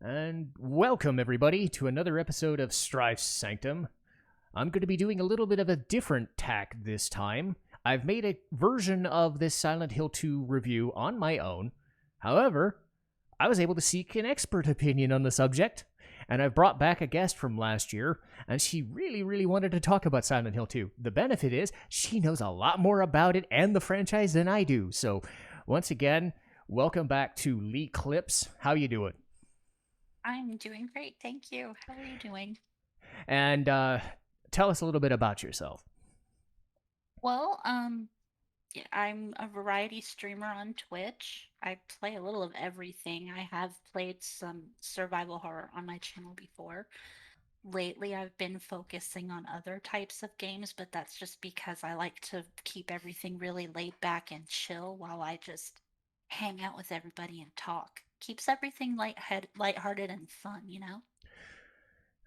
And welcome, everybody, to another episode of Strife's Sanctum. I'm going to be doing a little bit of a different tack this time. I've made a version of this Silent Hill 2 review on my own. However, I was able to seek an expert opinion on the subject, and I've brought back a guest from last year, and she really wanted to talk about Silent Hill 2. The benefit is, she knows a lot more about it and the franchise than I do. So, once again, welcome back to LeighClipse. How you doing? I'm doing great, thank you. How are you doing? And tell us a little bit about yourself. Well, yeah, I'm a variety streamer on Twitch. I play a little of everything. I have played some survival horror on my channel before. Lately, I've been focusing on other types of games, but that's just because I like to keep everything really laid back and chill while I just hang out with everybody and talk. Keeps everything lighthearted and fun.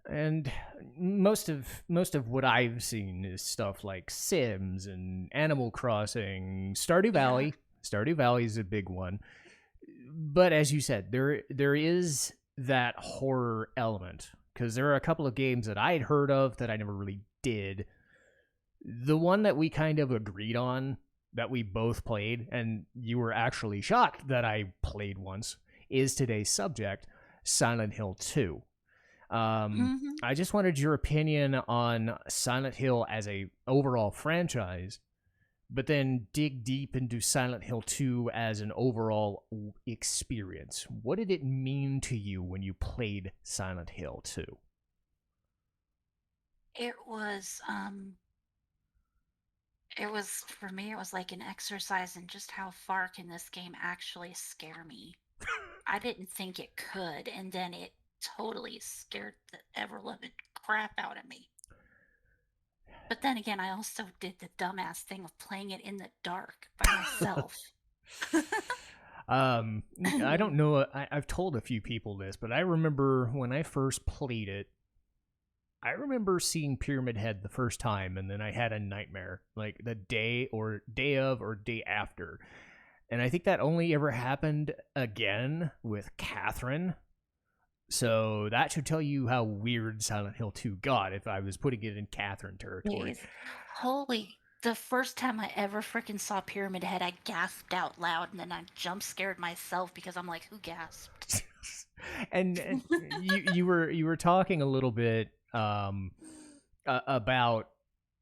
And most of what I've seen is stuff like Sims and Animal Crossing, Stardew Yeah. Valley. Stardew Valley is a big one. But as you said, there is that horror element because there are a couple of games that I'd heard of that I never really did. The one that we kind of agreed on that we both played, and you were actually shocked that I played once, is today's subject, Silent Hill 2. Um, hmm I just wanted your opinion on Silent Hill as a overall franchise, but then dig deep into Silent Hill 2 as an overall experience. What did it mean to you when you played Silent Hill 2? It was for me, it was like an exercise in just how far can this game actually scare me. I didn't think it could, and then it totally scared the ever living crap out of me. But then again, I also did the dumbass thing of playing it in the dark by myself. um, I don't know. I've told a few people this, but I remember when I first played it, I remember seeing Pyramid Head the first time, and then I had a nightmare, like the day of or day after. And I think that only ever happened again with Catherine. So that should tell you how weird Silent Hill 2 got if I was putting it in Catherine territory. Jeez. Holy. The first time I ever freaking saw Pyramid Head, I gasped out loud and then I jump scared myself because I'm like, who gasped? And you were talking a little bit about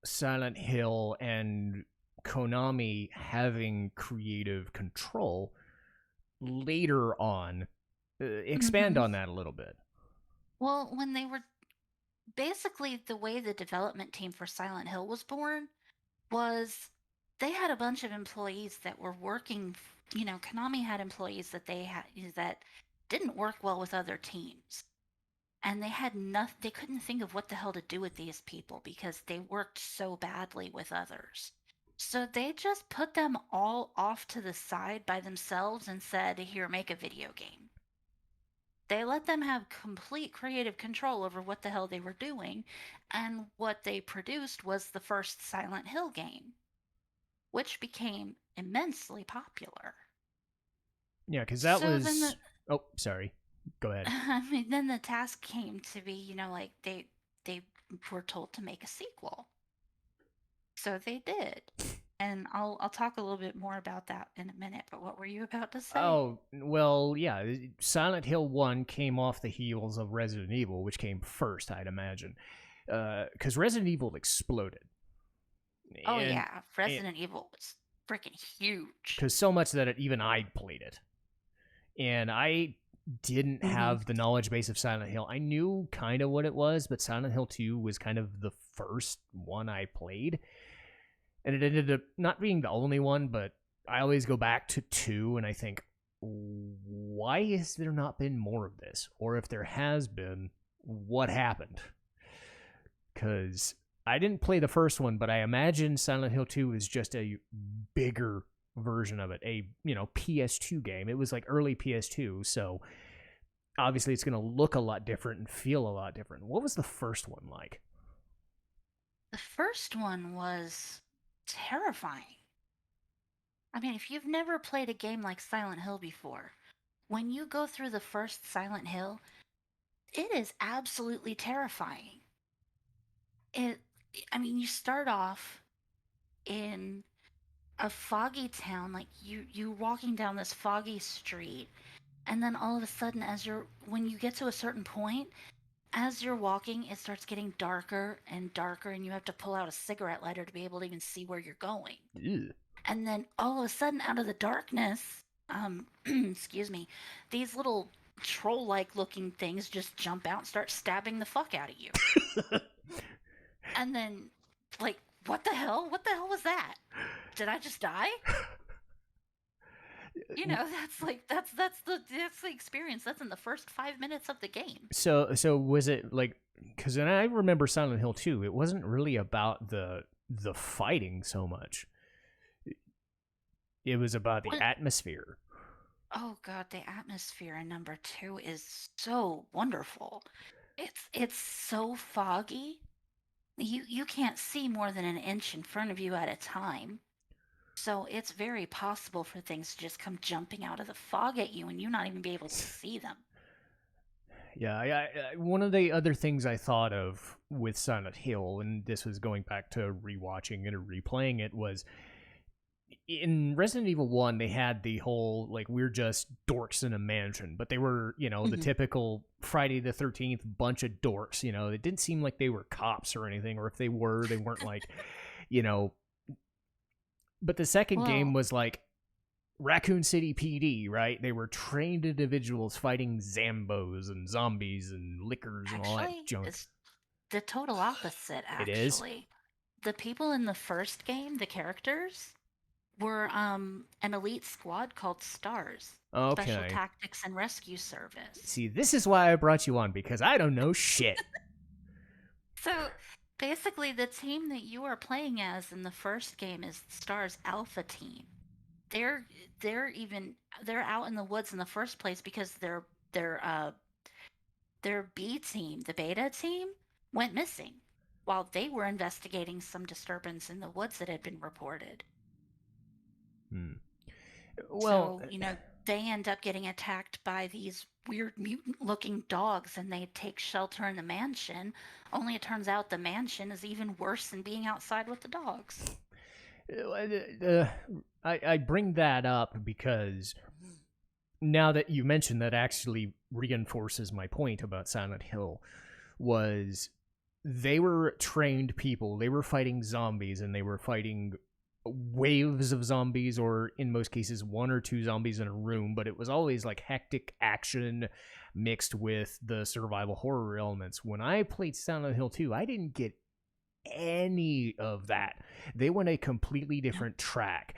Silent Hill and Konami having creative control later on. Expand hmm on that a little bit. Well, when they were basically the way the development team for Silent Hill was born was they had a bunch of employees that were working, Konami had employees that they had that didn't work well with other teams. And they had nothing, they couldn't think of what the hell to do with these people because they worked so badly with others. So they just put them all off to the side by themselves and said, here, make a video game. They let them have complete creative control over what the hell they were doing, and what they produced was the first Silent Hill game, which became immensely popular. Yeah, because that So then was. Oh, sorry. Go ahead. I mean, then the task came to be, like they were told to make a sequel. So they did. And I'll talk a little bit more about that in a minute, but what were you about to say? Oh, well, yeah. Silent Hill 1 came off the heels of Resident Evil, which came first, I'd imagine. Because Resident Evil exploded. Oh And yeah, Resident Evil was freaking huge. because so much that even I played it. And I didn't hmm have the knowledge base of Silent Hill. I knew kind of what it was, but Silent Hill 2 was kind of the first one I played. And it ended up not being the only one, but I always go back to 2 and I think, why has there not been more of this? Or if there has been, what happened? Because I didn't play the first one, but I imagine Silent Hill 2 is just a bigger version of it, a PS2 game. It was like early PS2, so obviously it's going to look a lot different and feel a lot different. What was the first one like? The first one was terrifying. I mean, if you've never played a game like Silent Hill before, when you go through the first Silent Hill, it is absolutely terrifying. It, I mean, you start off in a foggy town, like you walking down this foggy street, and then all of a sudden, when you get to a certain point, as you're walking, it starts getting darker and darker, and you have to pull out a cigarette lighter to be able to even see where you're going. Ew. And then all of a sudden, out of the darkness, excuse me, these little troll-like looking things just jump out and start stabbing the fuck out of you. And then, like, what the hell? What the hell was that? Did I just die? You know, that's the experience. That's in the first 5 minutes of the game. So was it like, because I remember Silent Hill 2, it wasn't really about the fighting so much. It was about the What? atmosphere. Oh god, the atmosphere in number 2 is so wonderful. It's so foggy. You can't see more than an inch in front of you at a time. So it's very possible for things to just come jumping out of the fog at you and you not even be able to see them. Yeah, one of the other things I thought of with Silent Hill, and this was going back to rewatching it or replaying it, was in Resident Evil 1, they had the whole, like, we're just dorks in a mansion, but they were, the Mhm. typical Friday the 13th bunch of dorks, It didn't seem like they were cops or anything, or if they were, they weren't like, you know. But the second game Well, was like Raccoon City PD, right? They were trained individuals fighting Zambos and zombies and lickers and all that actually, junk. it's the total opposite, It is? actually. The people in the first game, the characters, were an elite squad called STARS, Special Okay. Tactics and Rescue Service. See, this is why I brought you on, because I don't know shit. So basically, the team that you are playing as in the first game is STARS Alpha Team. They're they're out in the woods in the first place because their B team, the beta team, went missing while they were investigating some disturbance in the woods that had been reported. Hmm. Well, So, they end up getting attacked by these weird mutant looking dogs and they take shelter in the mansion. Only it turns out the mansion is even worse than being outside with the dogs. I bring that up because now that you mentioned, that actually reinforces my point about Silent Hill. Was they were trained people, they were fighting zombies, and they were fighting waves of zombies, or in most cases one or two zombies in a room, but it was always like hectic action mixed with the survival horror elements. When I played Silent Hill 2, I didn't get any of that. They went a completely No, different track.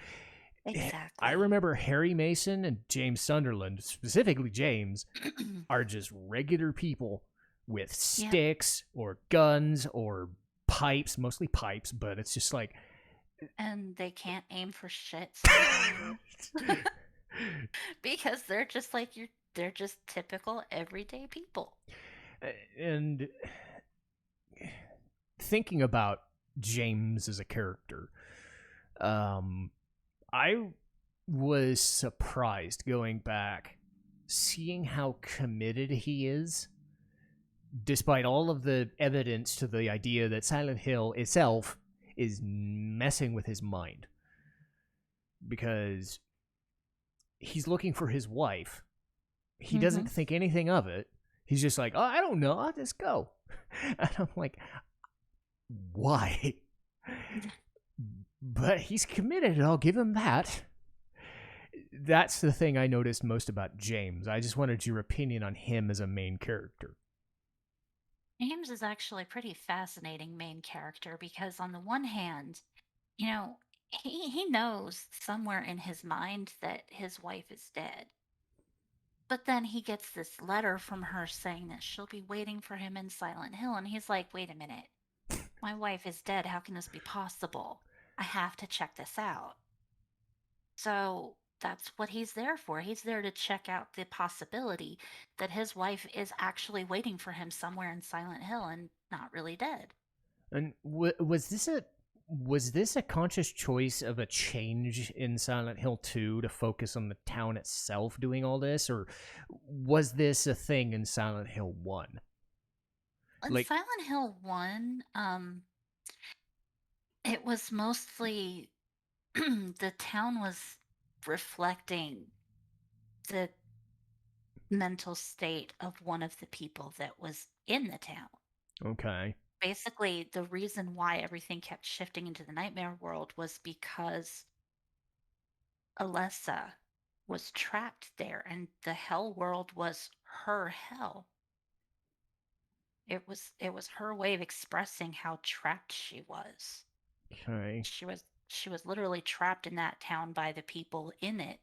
I exactly. remember Harry Mason and James Sunderland, specifically James, are just regular people with Yep. sticks or guns or pipes, mostly pipes, but it's just like. And they can't aim for shit sometimes because they're just like they're just typical everyday people. And thinking about James as a character, I was surprised going back, seeing how committed he is, despite all of the evidence to the idea that Silent Hill itself is messing with his mind. Because he's looking for his wife. He Mm-hmm. doesn't think anything of it. He's just like, oh, I don't know. I'll just go. And I'm like, why? But he's committed, and I'll give him that. That's the thing I noticed most about James. I just wanted your opinion on him as a main character. James is actually a pretty fascinating main character because on the one hand, you know, he knows somewhere in his mind that his wife is dead. But then he gets this letter from her saying that she'll be waiting for him in Silent Hill and he's like, "Wait a minute. My wife is dead. How can this be possible? I have to check this out." So that's what he's there for. He's there to check out the possibility that his wife is actually waiting for him somewhere in Silent Hill and not really dead. And was this a was this a conscious choice of a change in Silent Hill 2 to focus on the town itself doing all this, or was this a thing in Silent Hill 1? In Like, Silent Hill 1, it was mostly the town was reflecting the mental state of one of the people that was in the town. okay. Basically, the reason why everything kept shifting into the nightmare world was because Alessa was trapped there, and the hell world was her hell. It was her way of expressing how trapped she was. Okay. She was literally trapped in that town by the people in it,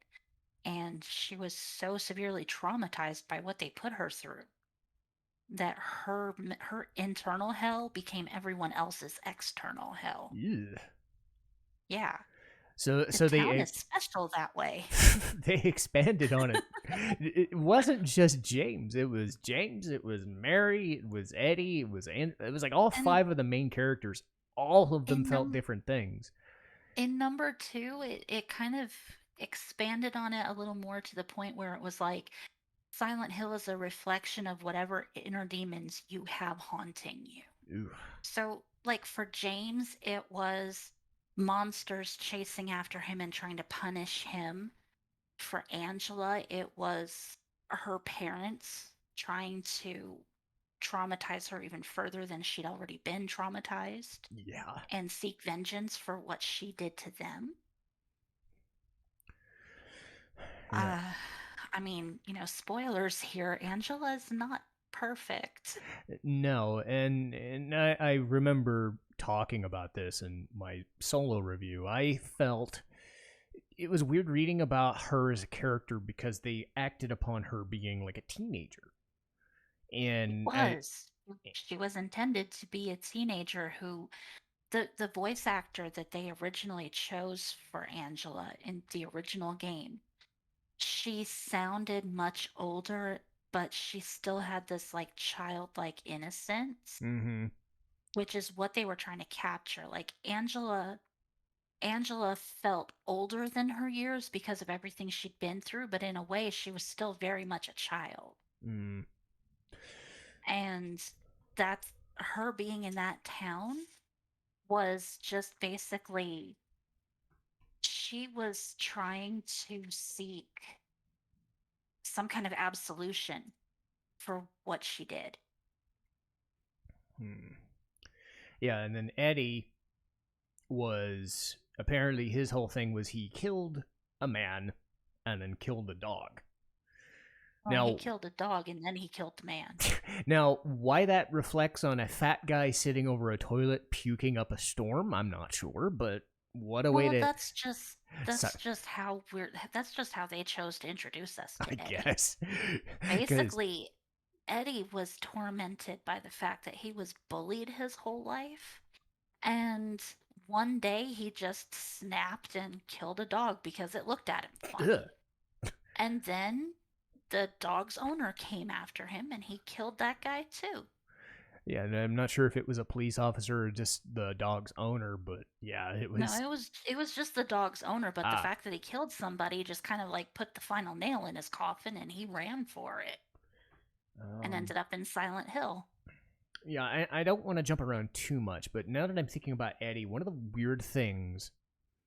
and she was so severely traumatized by what they put her through that her internal hell became everyone else's external hell. Ew. Yeah, So the so town they is special that way. they expanded on it. It wasn't just James. It was James. It was Mary. It was Eddie. It was like all And five of the main characters. All of them in felt num different things. in number 2, it kind of expanded on it a little more to the point where it was like Silent Hill is a reflection of whatever inner demons you have haunting you. Ooh. So, like for James, it was monsters chasing after him and trying to punish him. For Angela, it was her parents trying to traumatize her even further than she'd already been traumatized Yeah. and seek vengeance for what she did to them. Yeah. Uh, I mean, spoilers here. Angela's not perfect. No, and I remember talking about this in my solo review. I felt it was weird reading about her as a character because they acted upon her being like a teenager. And Was. She was intended to be a teenager who the voice actor that they originally chose for Angela in the original game, she sounded much older, but she still had this like childlike innocence, mm-hmm. which is what they were trying to capture. Like Angela felt older than her years because of everything she'd been through, but in a way she was still very much a child. Mm. And that's her being in that town was just basically she was trying to seek some kind of absolution for what she did. Hmm. Yeah, and then Eddie was apparently his whole thing was he killed a man and then killed a dog. Well, he Now, killed a dog and then he killed the man. now why that reflects on a fat guy sitting over a toilet puking up a storm, I'm not sure, but what a way Well, to that's just how that's just how they chose to introduce us I to Eddie. guess. Cuz Basically, Eddie was tormented by the fact that he was bullied his whole life, and one day he just snapped and killed a dog because it looked at him funny. And then the dog's owner came after him and he killed that guy too. yeah, and I'm not sure if it was a police officer or just the dog's owner, but yeah, it No, was it was just the dog's owner, but the ah. fact that he killed somebody just kind of like put the final nail in his coffin and he ran for it and Um ended up in Silent Hill. yeah, I don't want to jump around too much, but now that I'm thinking about Eddie, one of the weird things,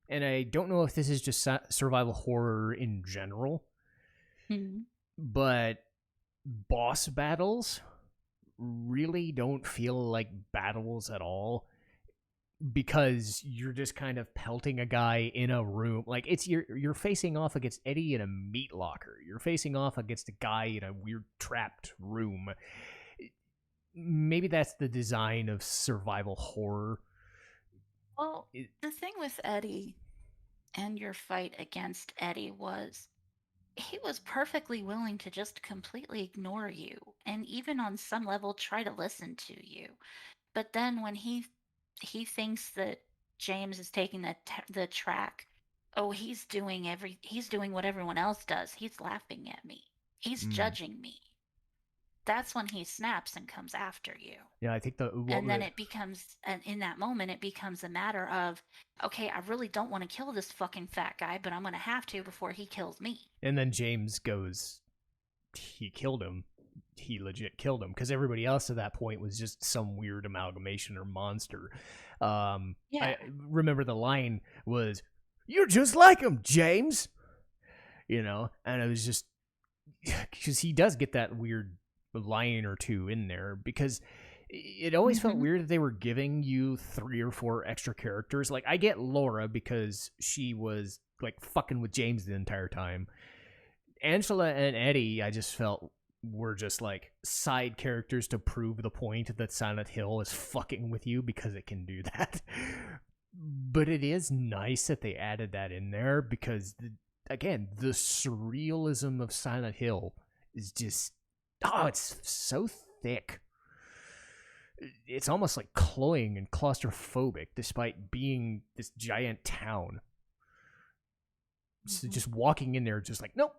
and I don't know if this is just survival horror in general, Hmm. but boss battles really don't feel like battles at all because you're just kind of pelting a guy in a room. Like it's you're facing off against Eddie in a meat locker. You're facing off against a guy in a weird trapped room. Maybe that's the design of survival horror. Well, It, the thing with Eddie and your fight against Eddie was he was perfectly willing to just completely ignore you and even on some level try to listen to you. But then when he thinks that James is taking the track, oh, he's doing what everyone else does. He's laughing at me. He's mm, judging me. that's when he snaps and comes after you. Yeah, I think And then it becomes, and in that moment, it becomes a matter of, okay, I really don't want to kill this fucking fat guy, but I'm going to have to before he kills me. and then James goes, he killed him. He legit killed him because everybody else at that point was just some weird amalgamation or monster. Yeah. I remember the line was, "You're just like him, James." And it was just because he does get that weird line or two in there because it always felt weird that they were giving you 3 or 4 extra characters. Like, I get Laura because she was like fucking with James the entire time. Angela and Eddie, I just felt were just like side characters to prove the point that Silent Hill is fucking with you because it can do that. But it is nice that they added that in there because, again, the surrealism of Silent Hill is just, it's so thick. It's almost like cloying and claustrophobic despite being this giant town. So just walking in there, just like, nope,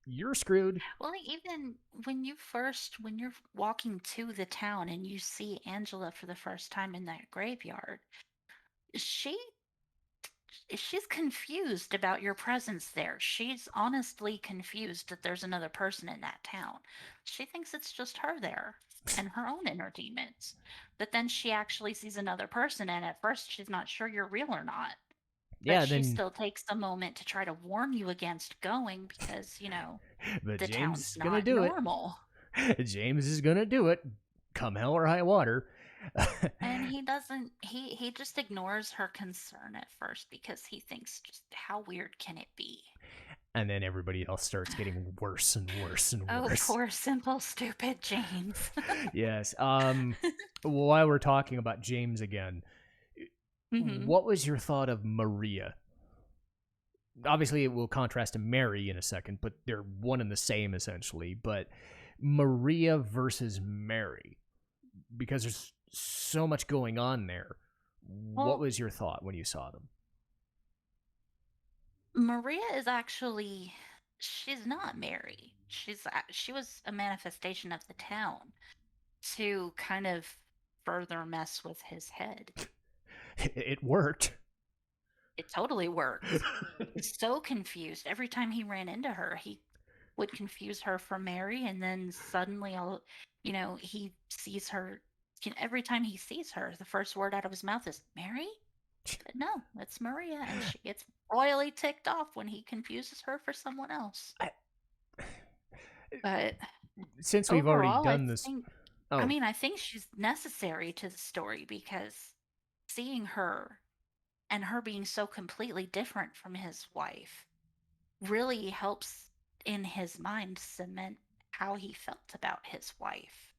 you're screwed. Well, even when you're walking to the town and you see Angela for the first time in that graveyard, she she's confused about your presence there. She's honestly confused that there's another person in that town. She thinks it's just her there and her own inner demons. But then she actually sees another person, and at first she's not sure you're real or not. But Yeah, she then still takes a moment to try to warn you against going because, but the James town's is gonna not do it. normal. James is gonna do it, come hell or high water. And he doesn't he just ignores her concern at first because he thinks, just how weird can it be? And then everybody else starts getting worse and worse and Oh, worse. poor simple stupid James. Yes. While we're talking about James again, what was your thought of Maria? Obviously, it will contrast to Mary in a second, but they're one and the same essentially. But Maria versus Mary, because there's so much going on there. What was your thought when you saw them? Maria is actually, she's not Mary. She was a manifestation of the town to kind of further mess with his head. It worked. It totally worked. So confused. Every time he ran into her, he would confuse her for Mary, and then suddenly, he sees her. Every time he sees her, the first word out of his mouth is Mary. But no, it's Maria, and she gets royally ticked off when he confuses her for someone else. But since we've already overall, done this, I think she's necessary to the story because seeing her and her being so completely different from his wife really helps in his mind cement how he felt about his wife.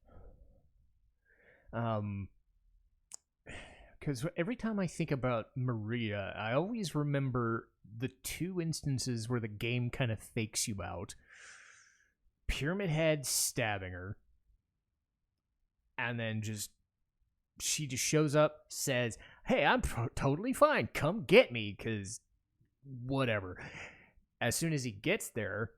Because every time I think about Maria, I always remember the 2 instances where the game kind of fakes you out. Pyramid Head stabbing her, and then she just shows up, says, "Hey, I'm totally fine. Come get me," because whatever. As soon as he gets there,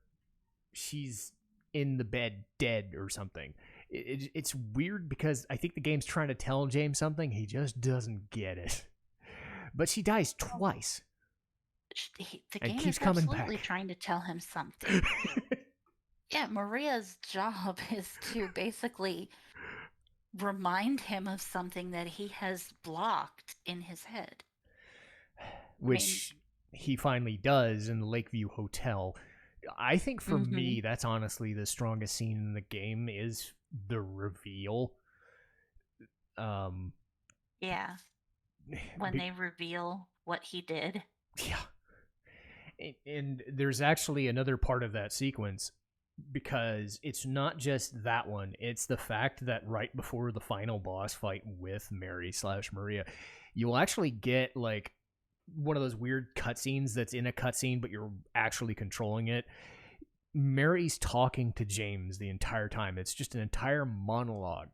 she's in the bed dead or something. It's weird because I think the game's trying to tell James something. He just doesn't get it. But she dies twice. The game keeps is coming absolutely back. trying to tell him something. Yeah, Maria's job is to basically remind him of something that he has blocked in his head. Which he finally does in the Lakeview Hotel. I think for me, that's honestly the strongest scene in the game is the reveal. Yeah. When they reveal what he did. Yeah. And there's actually another part of that sequence because it's not just that one. It's the fact that right before the final boss fight with Mary/Maria, you'll actually get like one of those weird cutscenes that's in a cutscene, but you're actually controlling it. Mary's talking to James the entire time. It's just an entire monologue.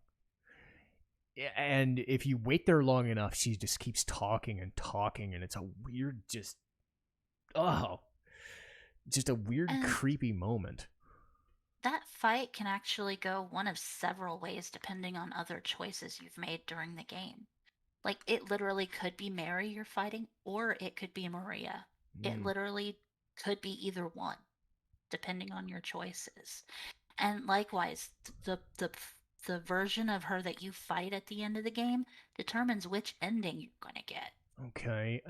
And if you wait there long enough, she just keeps talking and talking, and it's a weird, just a weird, creepy moment. That fight can actually go one of several ways depending on other choices you've made during the game. Like, it literally could be Mary you're fighting, or it could be Maria. It Mm, literally could be either one, depending on your choices. And likewise, the version of her that you fight at the end of the game determines which ending you're going to get. okay.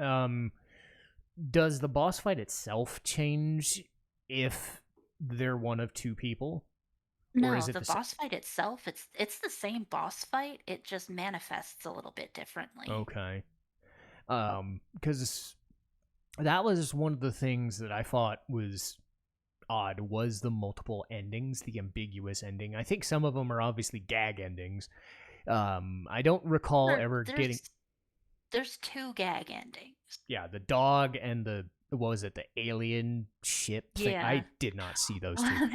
Does the boss fight itself change if they're one of two people, or is No, it the the same? boss fight itself, it's the same boss fight, it just manifests a little bit differently. Okay. Because that was one of the things that I thought was odd was the multiple endings, the ambiguous ending. I think some of them are obviously gag endings. I don't recall There, ever getting there's two gag endings. yeah, the dog and the what was it, the alien ship thing. Yeah. I did not see those two. Well,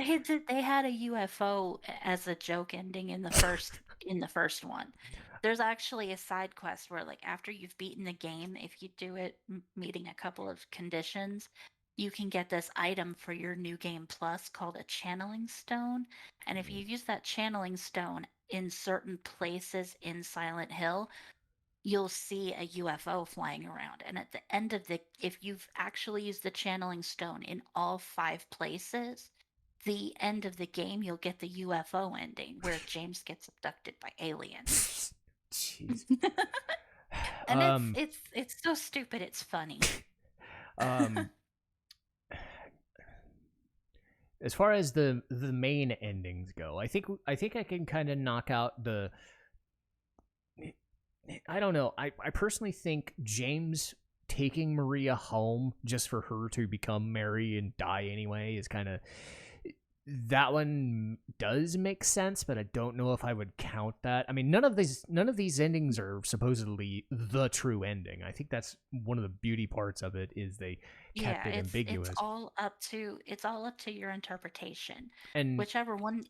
they had a UFO as a joke ending in the first one. There's actually a side quest where like after you've beaten the game, if you do it meeting a couple of conditions, you can get this item for your new game plus called a channeling stone. And if you use that channeling stone in certain places in Silent Hill, you'll see a UFO flying around. And at the end of if you've actually used the channeling stone in all 5 places, the end of the game, you'll get the UFO ending where James gets abducted by aliens. Jeez. And it's so stupid, it's funny. um, as far as the main endings go, I think I can kind of knock out the. I don't know. I personally think James taking Maria home just for her to become Mary and die anyway is kind of that one does make sense, but I don't know if I would count that. I mean, none of these endings are supposedly the true ending. I think that's one of the beauty parts of it is they kept Yeah, it it's ambiguous. all up to your interpretation. And Whichever one.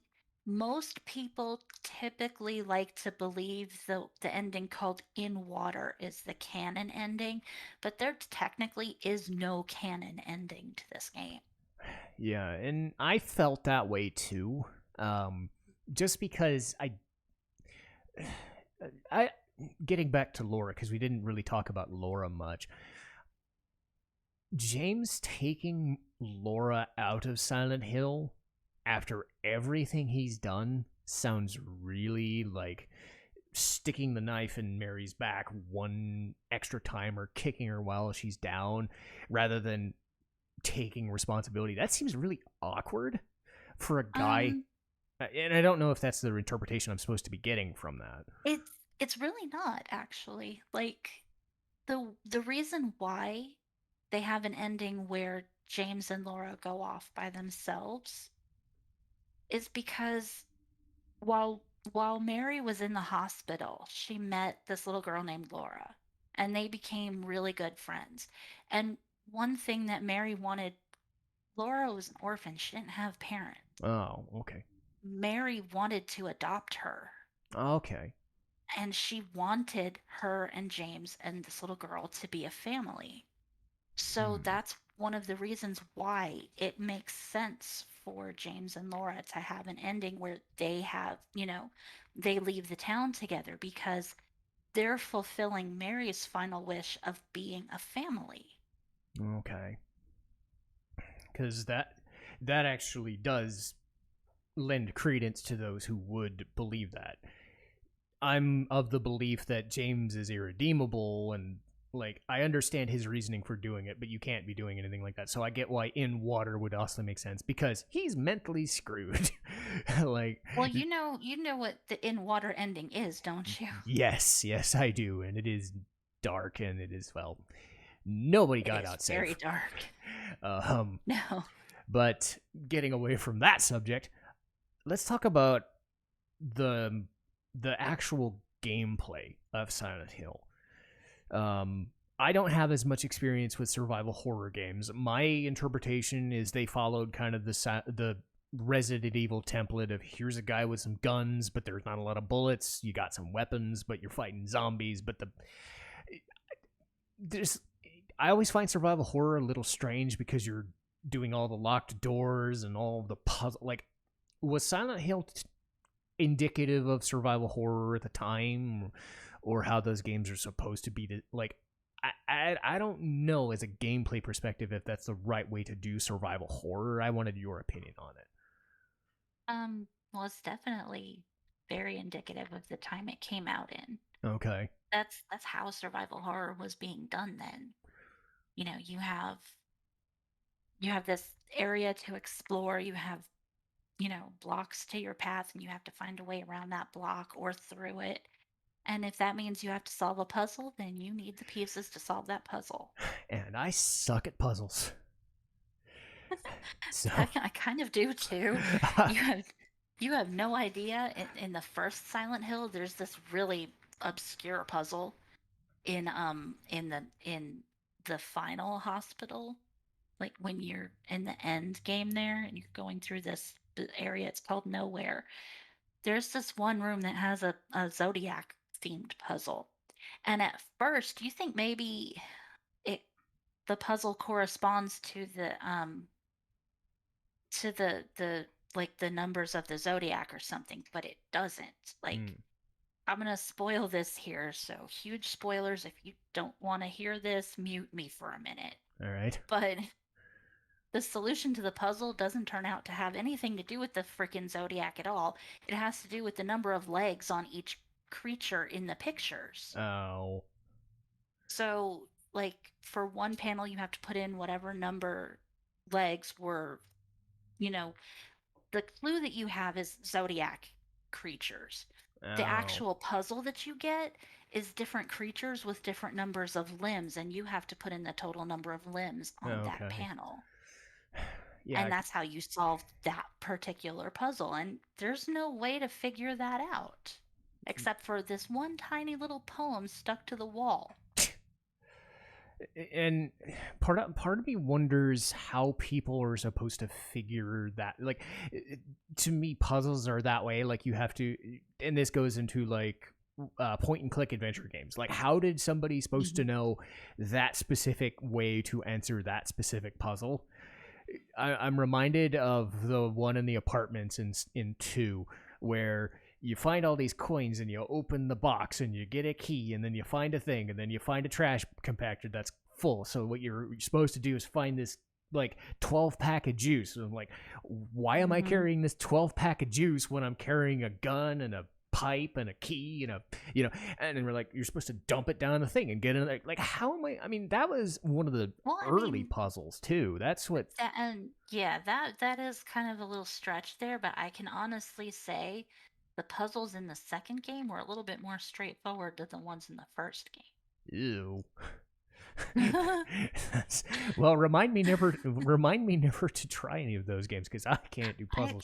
Most people typically like to believe the ending called In Water is the canon ending, but there technically is no canon ending to this game. yeah, and I felt that way too. Um, just because I getting back to Laura because we didn't really talk about Laura much. James taking Laura out of Silent Hill after everything he's done sounds really like sticking the knife in Mary's back one extra time or kicking her while she's down rather than taking responsibility. That seems really awkward for a guy. Um, And I don't know if that's the interpretation I'm supposed to be getting from that. it's really not actually. Like the reason why they have an ending where James and Laura go off by themselves is because while while Mary was in the hospital, she met this little girl named Laura, and they became really good friends. And one thing that Mary wanted, Laura was an orphan, she didn't have parents. Oh, okay. Mary wanted to adopt her, Okay. and she wanted her and James and this little girl to be a family. So Hmm. that's one of the reasons why it makes sense for James and Laura to have an ending where they have, they leave the town together because they're fulfilling Mary's final wish of being a family. Okay. Because that actually does lend credence to those who would believe that. I'm of the belief that James is irredeemable and like I understand his reasoning for doing it, but you can't be doing anything like that. So I get why In Water would also make sense because he's mentally screwed. Like Well, you know what the in water ending is, don't you? yes, I do, and it is dark and it is well, nobody It got is out very safe. dark. Um, No. but getting away from that subject, let's talk about the the actual gameplay of Silent Hill. Um, I don't have as much experience with survival horror games. My interpretation is they followed kind of the Resident Evil template of here's a guy with some guns, but there's not a lot of bullets. You got some weapons, but you're fighting zombies. But there's I always find survival horror a little strange because you're doing all the locked doors and all the puzzle. Like was Silent Hill indicative of survival horror at the time, or how those games are supposed to be? Like, I don't know as a gameplay perspective if that's the right way to do survival horror. I wanted your opinion on it. Well, it's definitely very indicative of the time it came out in. Okay. That's how survival horror was being done then. You know, you have this area to explore, you have, blocks to your path, and you have to find a way around that block or through it. And if that means you have to solve a puzzle, then you need the pieces to solve that puzzle. And I suck at puzzles. So I kind of do too. You have you have no idea. In the first Silent Hill, there's this really obscure puzzle in the final hospital, like when you're in the end game there and you're going through this area. It's called Nowhere. There's this one room that has a zodiac themed puzzle, and at first you think maybe it the puzzle corresponds to the like the numbers of the zodiac or something, but it doesn't. Like, I'm gonna spoil this here, so huge spoilers. If you don't want to hear this, mute me for a minute. all right. But the solution to the puzzle doesn't turn out to have anything to do with the freaking zodiac at all. It has to do with the number of legs on each creature in the pictures. Oh. So, like, for one panel, you have to put in whatever number legs were, the clue that you have is zodiac creatures. The actual puzzle that you get is different creatures with different numbers of limbs, and you have to put in the total number of limbs on that panel. Yeah, and that's how you solve that particular puzzle. And there's no way to figure that out except for this one tiny little poem stuck to the wall. And part of me wonders how people are supposed to figure that. Like, to me, puzzles are that way. Like, you have to, and this goes into like point and click adventure games. Like, how did somebody supposed to know that specific way to answer that specific puzzle? I'm reminded of the one in the apartments in 2, where you find all these coins and you open the box and you get a key, and then you find a thing, and then you find a trash compactor that's full. So what you're supposed to do is find this like 12-pack of juice. And I'm like, why am I carrying this 12-pack of juice when I'm carrying a gun and a pipe and a key and and then we're like, you're supposed to dump it down the thing and get in there. Like, how am I mean, that was one of the early puzzles too. That's what that, and yeah, that is kind of a little stretch there, but I can honestly say the puzzles in the second game were a little bit more straightforward than the ones in the first game. Ew. Well, remind me never to try any of those games, because I can't do puzzles.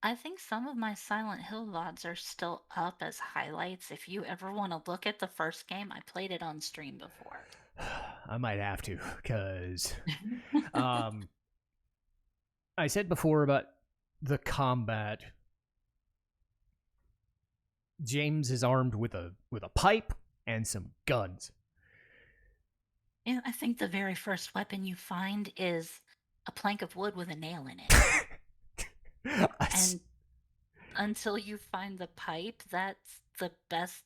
I think some of my Silent Hill VODs are still up as highlights. If you ever want to look at the first game, I played it on stream before. I might have to, because I said before about the combat. James is armed with a pipe and some guns. Yeah, I think the very first weapon you find is a plank of wood with a nail in it. And until you find the pipe, that's the best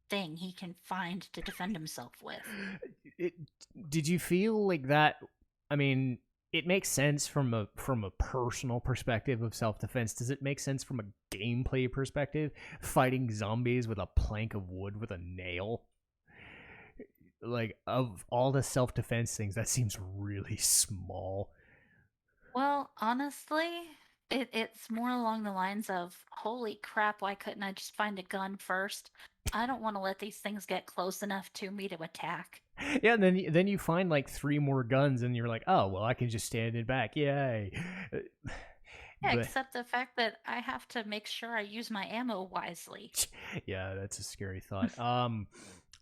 thing he can find to defend himself with. Did you feel like that? I mean, it makes sense from a personal perspective of self-defense. Does it make sense from a gameplay perspective, fighting zombies with a plank of wood with a nail? Like, of all the self-defense things, that seems really small. Well, honestly, it's more along the lines of, holy crap, why couldn't I just find a gun first? I don't want to let these things get close enough to me to attack. Yeah, and then you find like 3 more guns, and you're like, oh, well, I can just stand in back. Yay. Yeah, except the fact that I have to make sure I use my ammo wisely. Yeah, that's a scary thought.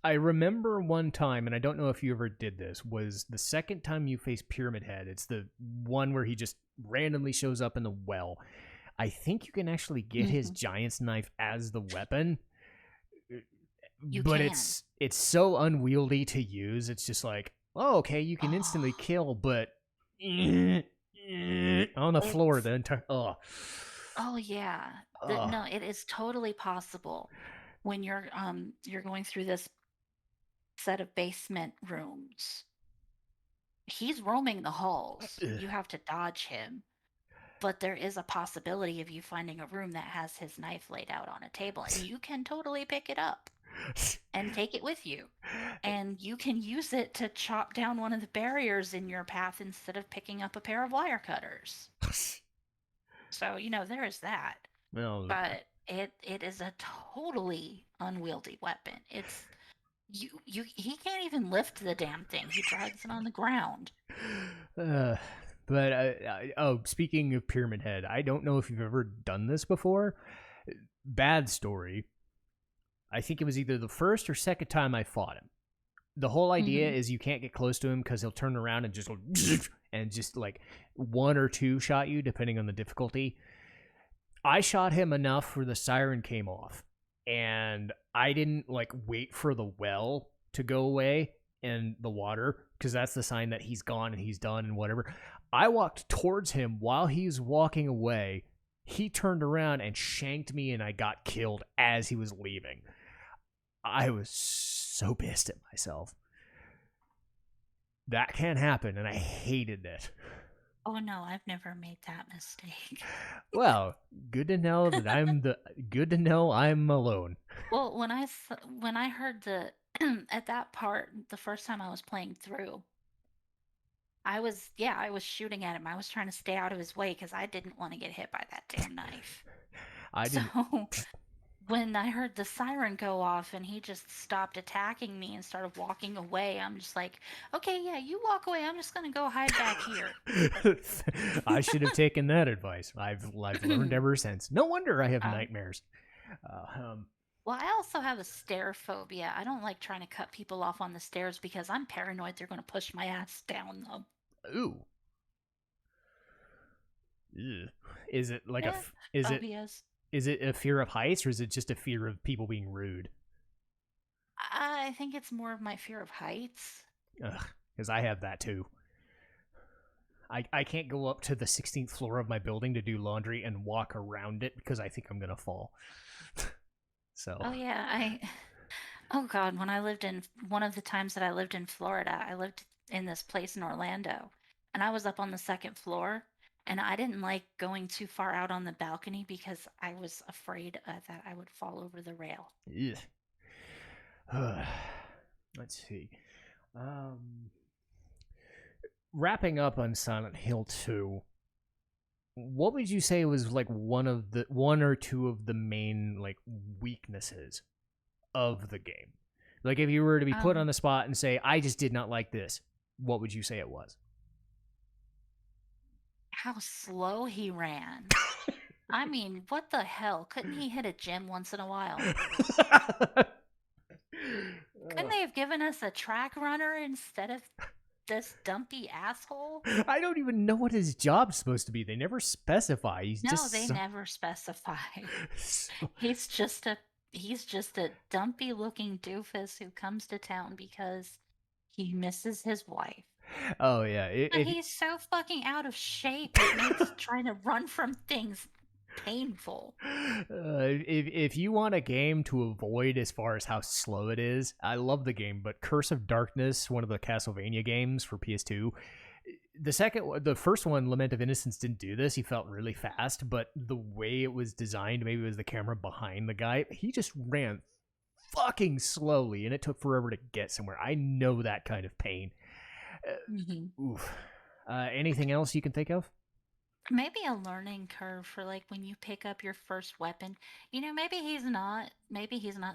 I remember one time, and I don't know if you ever did this, was the second time you face Pyramid Head. It's the one where he just randomly shows up in the well. I think you can actually get his giant's knife as the weapon. But it's so unwieldy to use. It's just like, oh, okay, you can instantly kill, but on the floor It's the entire. oh yeah. Oh. No, it is totally possible when you're going through this set of basement rooms. He's roaming the halls. You have to dodge him. But there is a possibility of you finding a room that has his knife laid out on a table, and you can totally pick it up and take it with you. And you can use it to chop down one of the barriers in your path instead of picking up a pair of wire cutters. So, there is that. Well, But it is a totally unwieldy weapon. It's he can't even lift the damn thing. He drags it on the ground. uh, but speaking of Pyramid Head, I don't know if you've ever done this before. Bad story. I think it was either the first or second time I fought him. The whole idea is you can't get close to him because he'll turn around and just go and just like one or two shot you depending on the difficulty. I shot him enough where the siren came off, and I didn't like wait for the well to go away and the water because that's the sign that he's gone and he's done and whatever. I walked towards him while he's walking away. He turned around and shanked me, and I got killed as he was leaving. I was so pissed at myself. That can't happen, and I hated it. Oh no, I've never made that mistake. Well, good to know that good to know I'm alone. Well, when I heard the at that part the first time I was playing through, I was shooting at him. I was trying to stay out of his way because I didn't want to get hit by that damn knife. I So didn't. when I heard the siren go off and he just stopped attacking me and started walking away, I'm just like, okay, yeah, you walk away. I'm just gonna go hide back here. I should have taken that advice. I've learned ever since. No wonder I have nightmares. Well, I also have a stair phobia. I don't like trying to cut people off on the stairs because I'm paranoid they're going to push my ass down them. Ooh. Ew. Is it like phobias. Is it a fear of heights, or is it just a fear of people being rude? I think it's more of my fear of heights. Because I have that too. I can't go up to the 16th floor of my building to do laundry and walk around it because I think I'm gonna fall. So. Oh yeah, oh god, when I lived in one of the times that I lived in Florida, I lived in this place in Orlando, and I was up on the second floor, and I didn't like going too far out on the balcony because I was afraid that I would fall over the rail. Let's see. Wrapping up on Silent Hill 2, what would you say was like one or two of the main like weaknesses of the game? Like if you were to be put on the spot and say, I just did not like this, what would you say it was? How slow he ran. I mean, what the hell? Couldn't he hit a gym once in a while? Couldn't they have given us a track runner instead of this dumpy asshole? I don't even know what his job's supposed to be. They never specify. They never specify. He's just a dumpy looking doofus who comes to town because he misses his wife. Oh yeah, but he's so fucking out of shape. It makes trying to run from things painful. If you want a game to avoid as far as how slow it is, I love the game, but Curse of Darkness, one of the Castlevania games for PS2, the first one, Lament of Innocence, didn't do this. He felt really fast, but the way it was designed, maybe it was the camera behind the guy, he just ran fucking slowly, and it took forever to get somewhere. I know that kind of pain. Oof. Anything else you can think of? Maybe a learning curve for like when you pick up your first weapon. Maybe he's not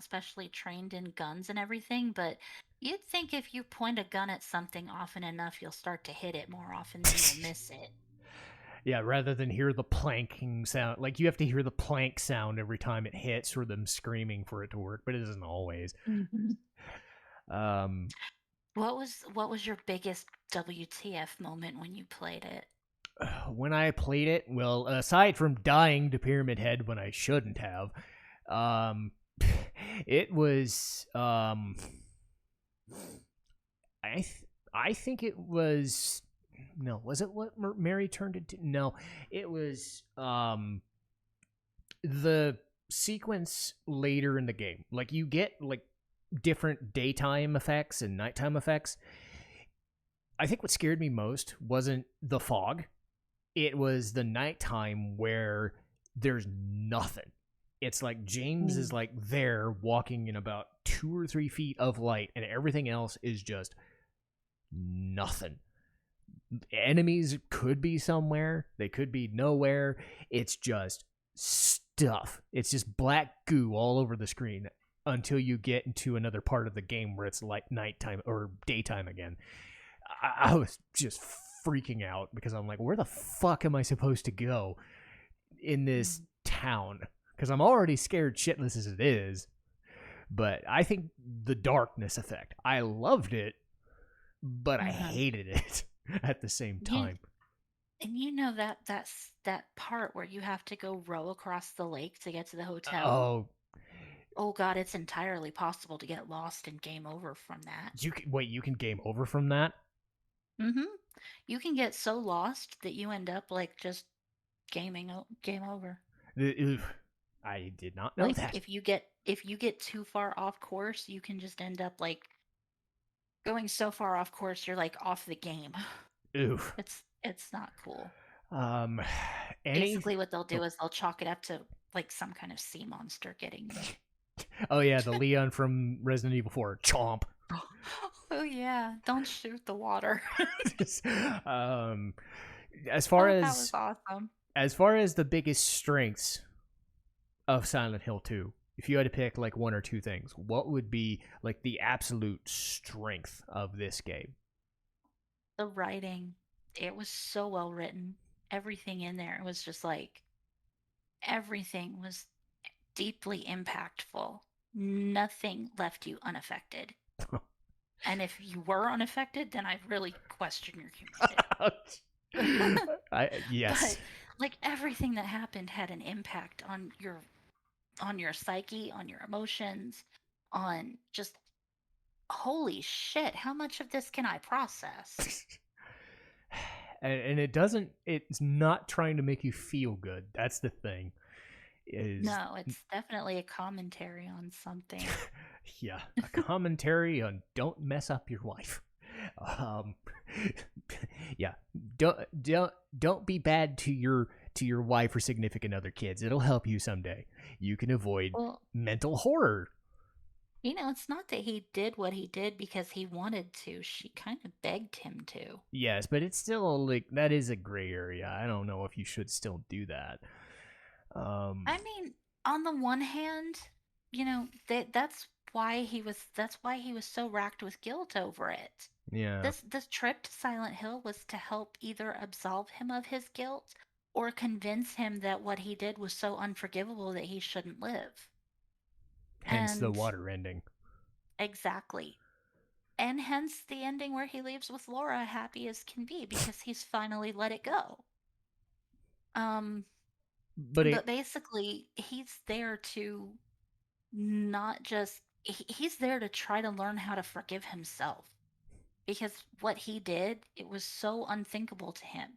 specially trained in guns and everything, but you'd think if you point a gun at something often enough, you'll start to hit it more often than you'll miss it. Yeah, rather than hear the planking sound. Like, you have to hear the plank sound every time it hits or them screaming for it to work, but it isn't always. What was your biggest WTF moment when you played it? When I played it, well, aside from dying to Pyramid Head when I shouldn't have, it was I think it was No, was it what Mary turned into? No, it was the sequence later in the game. Like you get like different daytime effects and nighttime effects. I think what scared me most wasn't the fog. It was the nighttime where there's nothing. It's like James is Mm. like there walking in about 2 or 3 feet of light, and everything else is just nothing. Enemies could be somewhere, they could be nowhere. It's just stuff. It's just black goo all over the screen until you get into another part of the game where it's like nighttime or daytime again. I was just freaking out because I'm like, where the fuck am I supposed to go in this Mm. town? Because I'm already scared shitless as it is. But I think the darkness effect, I loved it, but I Uh-huh. hated it at the same You time. and you know that part where you have to go row across the lake to get to the hotel? Oh, Oh god, it's entirely possible to get lost and game over from that. you can wait. You can game over from that. Mhm. You can get so lost that you end up like just game over. I did not know Like that. if you get too far off course, you can just end up like going so far off course you're like off the game. Oof. It's not cool. Um, any. Basically what they'll Oh, do is they'll chalk it up to like some kind of sea monster getting you. oh yeah, the Leon from Resident Evil 4. Chomp. Oh yeah, don't shoot the water. um, as far Oh, that was as awesome. the biggest strengths of Silent Hill 2, if you had to pick like one or two things, what would be like the absolute strength of this game? The writing, it was so well written. Everything in there was just like everything was deeply impactful. Nothing left you unaffected. And if you were unaffected, then I really question your humanity. Yes. But like everything that happened had an impact on your psyche, on your emotions, on just holy shit, how much of this can I process? And it doesn't. It's not trying to make you feel good. That's the thing. Is No, it's definitely a commentary on something. yeah, a commentary on don't mess up your wife. Um, yeah, don't be bad to your wife or significant other kids. It'll help you someday. You can avoid Well, mental horror. it's not that he did what he did because he wanted to. She kind of begged him to. Yes, but it's still like that is a gray area. I don't know if you should still do that. I mean, on the one hand, that's why he was so racked with guilt over it. Yeah, This trip to Silent Hill was to help either absolve him of his guilt or convince him that what he did was so unforgivable that he shouldn't live. hence the And water ending. exactly. And hence the ending where he leaves with Laura happy as can be because he's finally let it go. Um, But but it, basically, he's there to not just, he's there to try to learn how to forgive himself because what he did, it was so unthinkable to him.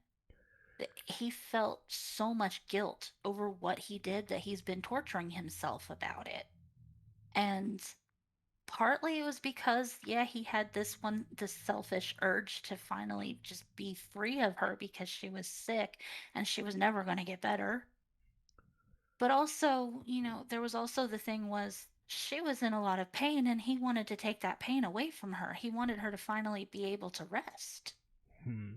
That he felt so much guilt over what he did that he's been torturing himself about it. And partly it was because, yeah, he had this selfish urge to finally just be free of her because she was sick and she was never going to get better. But also, there was also the thing was she was in a lot of pain and he wanted to take that pain away from her. He wanted her to finally be able to rest. hmm,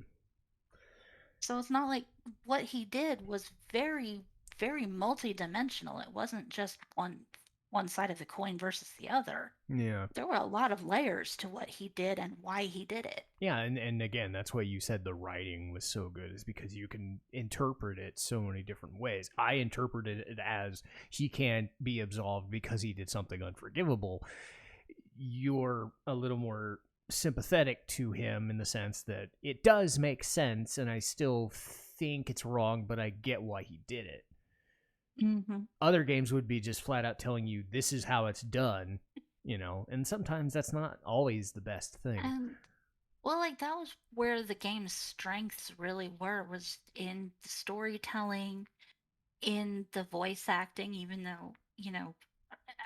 So it's not like what he did was very, very multidimensional. It wasn't just one side of the coin versus the other. yeah. There were a lot of layers to what he did and why he did it. Yeah, and again, that's why you said the writing was so good, is because you can interpret it so many different ways. I interpreted it as he can't be absolved because he did something unforgivable. You're a little more sympathetic to him in the sense that it does make sense, and I still think it's wrong, but I get why he did it. Mm-hmm. Other games would be just flat out telling you this is how it's done, and sometimes that's not always the best thing. And Well, like that was where the game's strengths really were, was in the storytelling, in the voice acting, even though,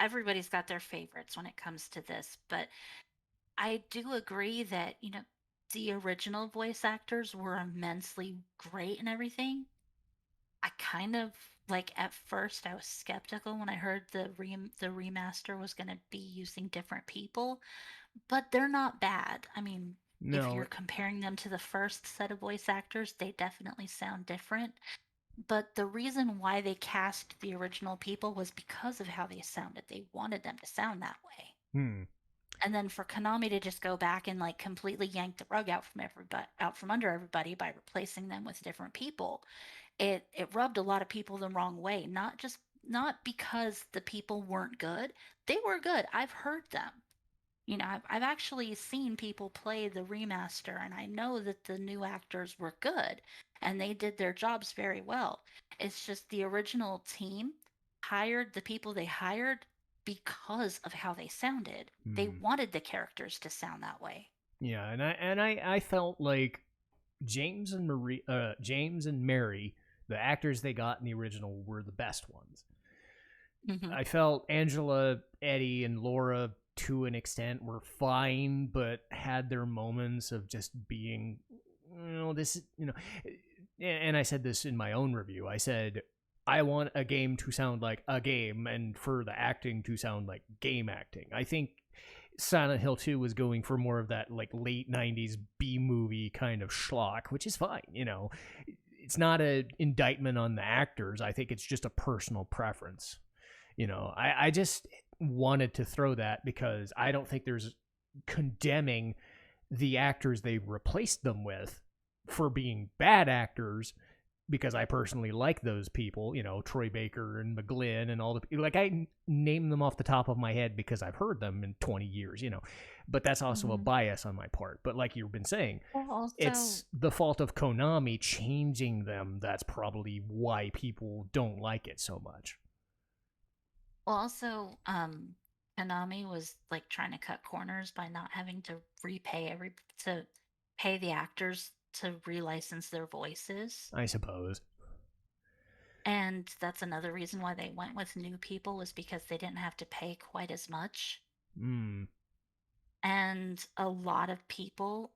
everybody's got their favorites when it comes to this, but I do agree that, the original voice actors were immensely great and everything. I kind of like at first I was skeptical when I heard the remaster was going to be using different people, but they're not bad. I mean, if No. you're comparing them to the first set of voice actors, they definitely sound different. But the reason why they cast the original people was because of how they sounded. They wanted them to sound that way. Hmm. And then for Konami to just go back and like completely yank the rug out from under everybody by replacing them with different people, it rubbed a lot of people the wrong way. Not because the people weren't good. They were good. I've heard them. I've actually seen people play the remaster, and I know that the new actors were good and they did their jobs very well. It's just the original team hired the people they hired because of how they sounded. They Hmm. wanted the characters to sound that way. Yeah, and I felt like James and Mary, the actors they got in the original, were the best ones. Hmm. I felt Angela, Eddie, and Laura to an extent were fine, but had their moments of just being, this, and I said this in my own review. I said, I want a game to sound like a game and for the acting to sound like game acting. I think Silent Hill 2 was going for more of that like late 90s B movie kind of schlock, which is fine. It's not an indictment on the actors. I think it's just a personal preference. I just wanted to throw that because I don't think there's condemning the actors they replaced them with for being bad actors, because I personally like those people, Troy Baker and McGlynn and all the, like, I name them off the top of my head because I've heard them in 20 years. But that's also a Hmm. bias on my part. But like you've been saying, Well, also, it's the fault of Konami changing them. That's probably why people don't like it so much. well, also, Konami was like trying to cut corners by not having to to pay the actors to relicense their voices. I suppose. And that's another reason why they went with new people, was because they didn't have to pay quite as much. Hmm. And a lot of people,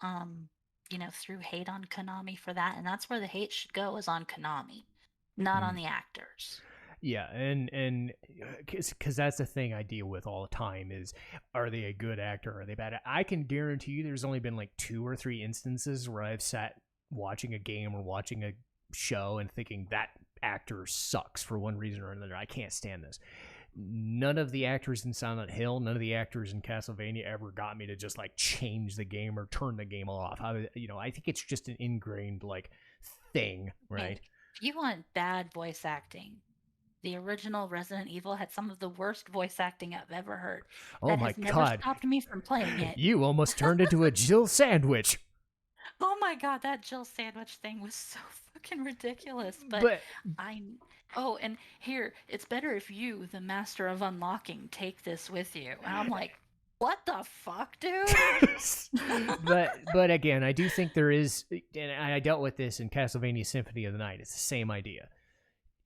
threw hate on Konami for that. And that's where the hate should go, is on Konami, not on Hmm. the actors. Yeah, and because that's the thing I deal with all the time is, are they a good actor? Are they bad? I can guarantee you there's only been like 2 or 3 instances where I've sat watching a game or watching a show and thinking that actor sucks for one reason or another. I can't stand this. None of the actors in Silent Hill, none of the actors in Castlevania ever got me to just like change the game or turn the game off. I think it's just an ingrained like thing, Hey, right? if you want bad voice acting, the original Resident Evil had some of the worst voice acting I've ever heard. Oh That my has never god, stopped me from playing it. you almost turned into a Jill sandwich. Oh my god, that Jill sandwich thing was so fucking ridiculous. But But I. Oh, and here, it's better if you, the master of unlocking, take this with you. And I'm like, what the fuck, dude? but again, I do think there is, and I dealt with this in Castlevania Symphony of the Night. It's the same idea.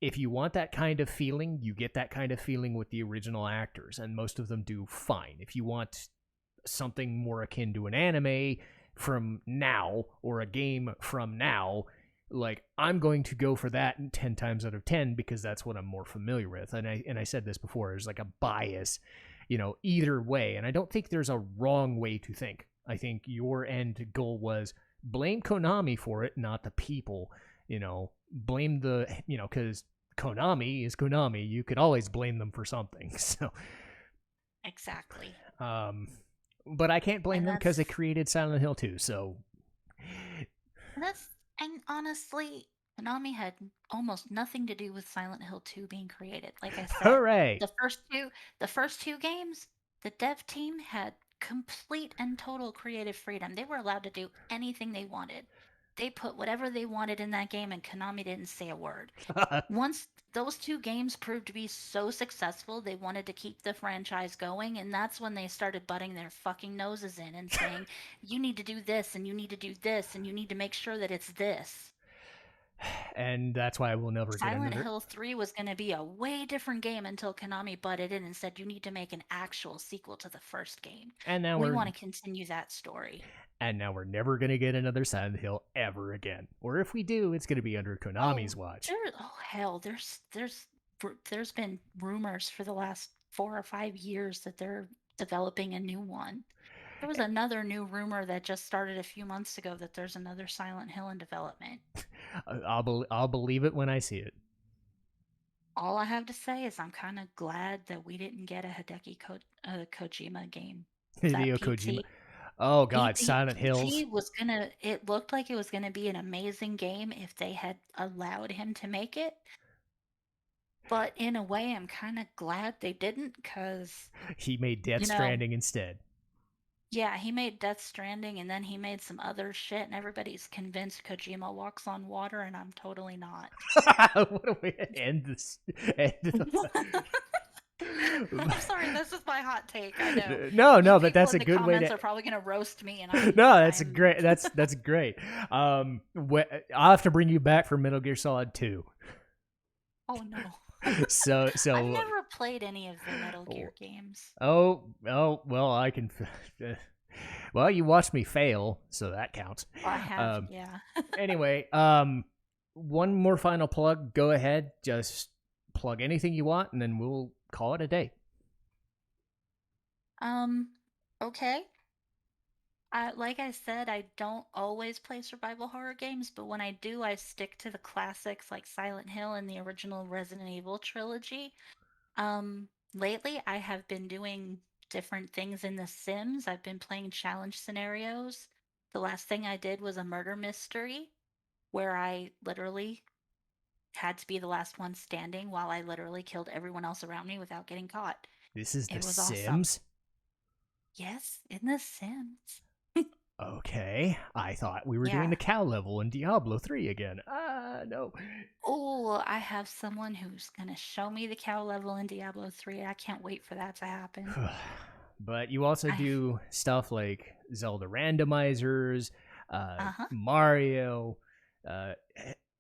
If you want that kind of feeling, you get that kind of feeling with the original actors, and most of them do fine. If you want something more akin to an anime from now or a game from now, like, I'm going to go for that 10 times out of 10 because that's what I'm more familiar with. And I said this before, there's like a bias, either way. And I don't think there's a wrong way to think. I think your end goal was blame Konami for it, not the people. Blame because Konami is Konami. You could always blame them for something. So, Exactly. um, but I can't blame And them because they created Silent Hill 2. So, that's and honestly, Konami had almost nothing to do with Silent Hill 2 being created. Like I said, hooray! the first two games, the dev team had complete and total creative freedom. They were allowed to do anything they wanted. They put whatever they wanted in that game, and Konami didn't say a word. Once those two games proved to be so successful, they wanted to keep the franchise going, and that's when they started butting their fucking noses in and saying, you need to do this, and you need to do this, and you need to make sure that it's this. And that's why we'll never get Silent another. Hill 3 was going to be a way different game until Konami butted in and said, you need to make an actual sequel to the first game. And now We we're want to continue that story. and now we're never gonna get another Silent Hill ever again. Or if we do, it's gonna be under Konami's watch. Hell, there's been rumors for the last 4 or 5 years that they're developing a new one. There was another new rumor that just started a few months ago that there's another Silent Hill in development. I'll believe it when I see it. All I have to say is I'm kind of glad that we didn't get a Kojima game. Hideo Kojima. Oh god, Silent Hills. It looked like it was gonna be an amazing game if they had allowed him to make it. But in a way, I'm kind of glad they didn't, because he made Death Stranding instead. Yeah, he made Death Stranding, and then he made some other shit, and everybody's convinced Kojima walks on water, and I'm totally not. What a way to end this. I'm sorry, this is my hot take. I know. No, but that's a good way to. Comments are probably gonna roast me, and no, that's great. That's great. I'll have to bring you back for Metal Gear Solid 2. Oh no. So I've never played any of the Metal Gear games. Oh, well, I can. Well, you watched me fail, so that counts. I have, yeah. Anyway, one more final plug. Go ahead, just plug anything you want, and then we'll call it a day. Okay. Like I said, I don't always play survival horror games, but when I do, I stick to the classics like Silent Hill and the original Resident Evil trilogy. Lately, I have been doing different things in The Sims. I've been playing challenge scenarios. The last thing I did was a murder mystery where I literally had to be the last one standing while I literally killed everyone else around me without getting caught. This is The Sims? Awesome. Yes, in The Sims. Okay, I thought we were doing the cow level in Diablo 3 again. No. Oh, I have someone who's going to show me the cow level in Diablo 3. I can't wait for that to happen. But you also do stuff like Zelda randomizers, Mario,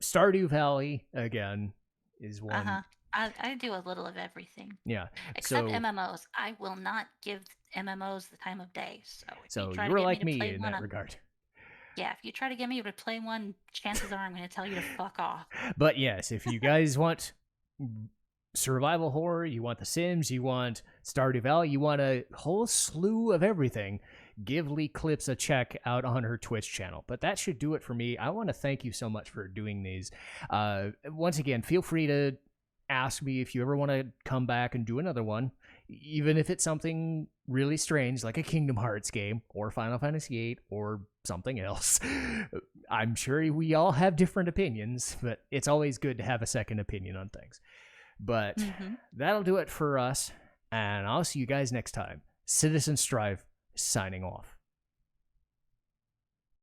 Stardew Valley, again, is one. I do a little of everything. Yeah. Except MMOs. I will not give MMOs the time of day. So you're like me in that regard. Yeah, if you try to get me to play one, chances are I'm going to tell you to fuck off. But yes, if you guys want survival horror, you want The Sims, you want Stardew Valley, you want a whole slew of everything, give LeighClipse a check out on her Twitch channel. But that should do it for me. I want to thank you so much for doing these. Once again, feel free to ask me if you ever want to come back and do another one, even if it's something really strange like a Kingdom Hearts game or Final Fantasy VIII or something else. I'm sure we all have different opinions, but it's always good to have a second opinion on things. But that'll do it for us, and I'll see you guys next time. Citizen Strife signing off.